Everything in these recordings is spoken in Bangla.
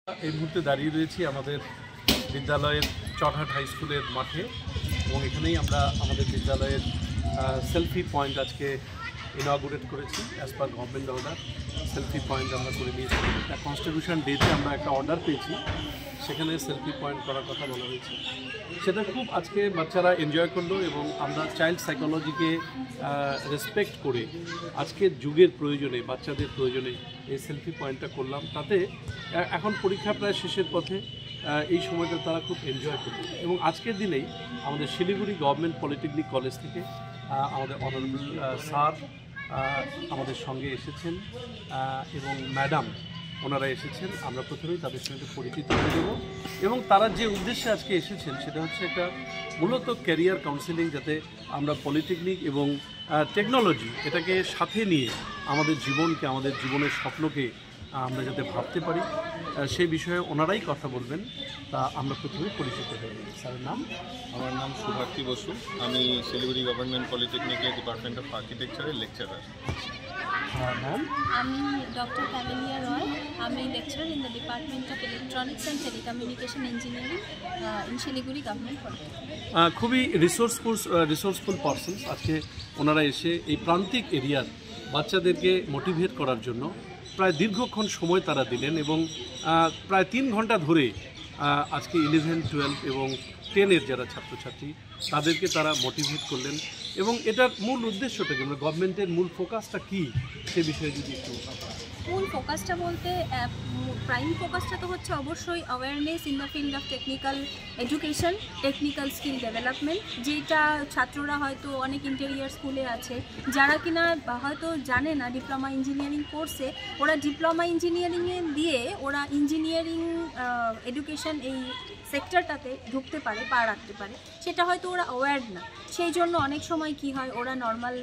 এই মুহূর্তে দাঁড়িয়ে রয়েছি আমাদের বিদ্যালয়ের চটহাট হাই স্কুলের মাঠে এবং এখানেই আমরা আমাদের বিদ্যালয়ের সেলফি পয়েন্ট আজকে ইনঅগুরেট করেছি as per government order. Selfie point আমরা করে নিয়েছি। কনস্টিটিউশন ডেতে আমরা একটা অর্ডার পেয়েছি, সেখানে সেলফি পয়েন্ট করার কথা বলা হয়েছে। সেটা খুব আজকে বাচ্চারা এনজয় করলো এবং আমরা চাইল্ড সাইকোলজিকে রেসপেক্ট করে আজকের যুগের প্রয়োজনে, বাচ্চাদের প্রয়োজনে এই সেলফি পয়েন্টটা করলাম। তাতে এখন পরীক্ষা প্রায় শেষের পথে, এই সময়টা তারা খুব এনজয় করবে। এবং আজকের দিনেই আমাদের শিলিগুড়ি গভর্নমেন্ট পলিটেকনিক কলেজ থেকে আমাদের অনারেবল স্যার আমাদের সঙ্গে এসেছেন এবং ম্যাডাম ওনারা এসেছেন। আমরা প্রথমেই তাদের সঙ্গে পরিচিত হয়ে দেবো এবং তারা যে উদ্দেশ্যে আজকে এসেছেন সেটা হচ্ছে একটা মূলত ক্যারিয়ার কাউন্সেলিং, যাতে আমরা পলিটেকনিক এবং টেকনোলজি এটাকে সাথে নিয়ে আমাদের জীবনকে, আমাদের জীবনের স্বপ্নকে আমরা যাতে ভাবতে পারি, সেই বিষয়ে ওনারাই কথা বলবেন। তা আমরা প্রথমে পরিচিত হয়ে গেছি। স্যারের নাম? আমার নাম শুভার্থী বসু, আমি শিলিগুড়ি গভর্নমেন্ট পলিটেকনিকের ডিপার্টমেন্ট অফ আর্কিটেকচারের লেকচারার। ম্যাম? আমি ডক্টর কাবেলিয়া রয়, আমি lecturer in the department of electronics and telecommunication engineering in Siliguri government polytechnic. খুবই রিসোর্সফুল পারসনস আজকে ওনারা এসে এই প্রান্তিক এরিয়ার বাচ্চাদেরকে মোটিভেট করার জন্য প্রায় দীর্ঘক্ষণ সময় তারা দিলেন এবং প্রায় 3 ঘন্টা ধরে আজকে 11, 12 এবং 10-এর যারা ছাত্রছাত্রী তাদেরকে তারা মোটিভেট করলেন। এবং এটার মূল উদ্দেশ্যটা কি, মানে গভর্নমেন্টের মূল ফোকাসটা কী, সে বিষয়ে যদি একটু। মূল ফোকাসটা বলতে প্রাইম ফোকাসটা তো হচ্ছে অবশ্যই awareness in the field of technical education, technical skill development, যেটা ছাত্ররা হয়তো অনেক ইন্টেরিয়ার স্কুলে আছে যারা কিনা হয়তো জানে না ডিপ্লোমা ইঞ্জিনিয়ারিং কোর্সে ওরা ডিপ্লোমা ইঞ্জিনিয়ারিংয়ে দিয়ে ওরা ইঞ্জিনিয়ারিং এডুকেশন এই সেক্টরটাতে ঢুকতে পারে, পা রাখতে পারে, সেটা হয়তো ওরা অ্যাওয়্যার না। সেই জন্য অনেক সময় কি হয়, ওরা নর্মাল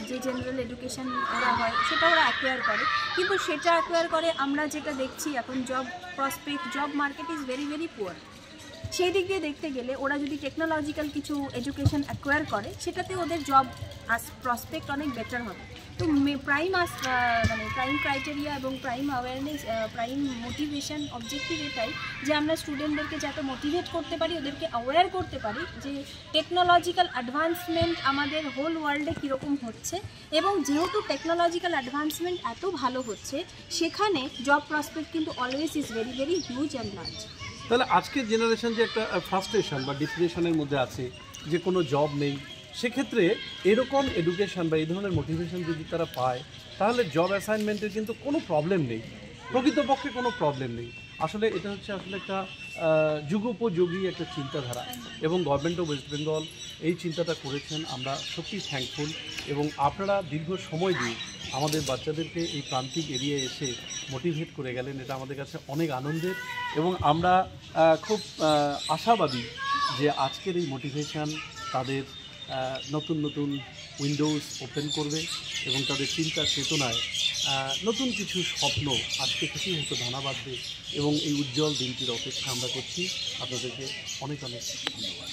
যে জেনারেল এডুকেশন ওরা হয় সেটা ওরা অ্যাকোয়ার করে, কিন্তু সেটা অ্যাকোয়ার করে আমরা যেটা দেখছি এখন job prospect, job market is very very poor. সেই দিক দিয়ে দেখতে গেলে ওরা যদি টেকনোলজিক্যাল কিছু এডুকেশন অ্যাকোয়ার করে সেটাতে ওদের জব প্রসপেক্ট অনেক বেটার হবে। তো প্রাইম ক্রাইটেরিয়া এবং prime awareness, prime motivation objective এটাই যে আমরা স্টুডেন্টদেরকে যাতে মোটিভেট করতে পারি, ওদেরকে অ্যাওয়ার করতে পারি যে টেকনোলজিক্যাল অ্যাডভান্সমেন্ট আমাদের হোল ওয়ার্ল্ডে কীরকম হচ্ছে এবং যেহেতু টেকনোলজিক্যাল অ্যাডভান্সমেন্ট এত ভালো হচ্ছে সেখানে জব প্রসপেক্ট কিন্তু always is very very huge and large. তাহলে আজকের জেনারেশন যে একটা ফ্রাস্ট্রেশন বা ডিপ্রেশনের মধ্যে আছে যে কোনো জব নেই, সেক্ষেত্রে এরকম এডুকেশন বা এই ধরনের মোটিভেশন যদি তারা পায় তাহলে জব অ্যাসাইনমেন্টের কিন্তু কোনো প্রবলেম নেই, প্রকৃতপক্ষে কোনো প্রবলেম নেই। আসলে এটা হচ্ছে আসলে একটা যুগোপযোগী একটা চিন্তাধারা এবং গভর্নমেন্ট অফ ওয়েস্ট বেঙ্গল এই চিন্তাটা করেছেন। আমরা সত্যি থ্যাঙ্কফুল এবং আপনারা দীর্ঘ সময় দিয়ে আমাদের বাচ্চাদেরকে এই প্রান্তিক এরিয়ায় এসে মোটিভেট করে গেলেন, এটা আমাদের কাছে অনেক আনন্দের এবং আমরা খুব আশাবাদী যে আজকের এই মোটিভেশন তাদের নতুন নতুন উইন্ডোজ ওপেন করবে এবং তাদের চিন্তা চেতনায় নতুন কিছু স্বপ্ন আজকে থেকেই হয়তো দানা বাঁধবে এবং এই উজ্জ্বল দিনটির অপেক্ষা আমরা করছি। আপনাদেরকে অনেক অনেক ধন্যবাদ।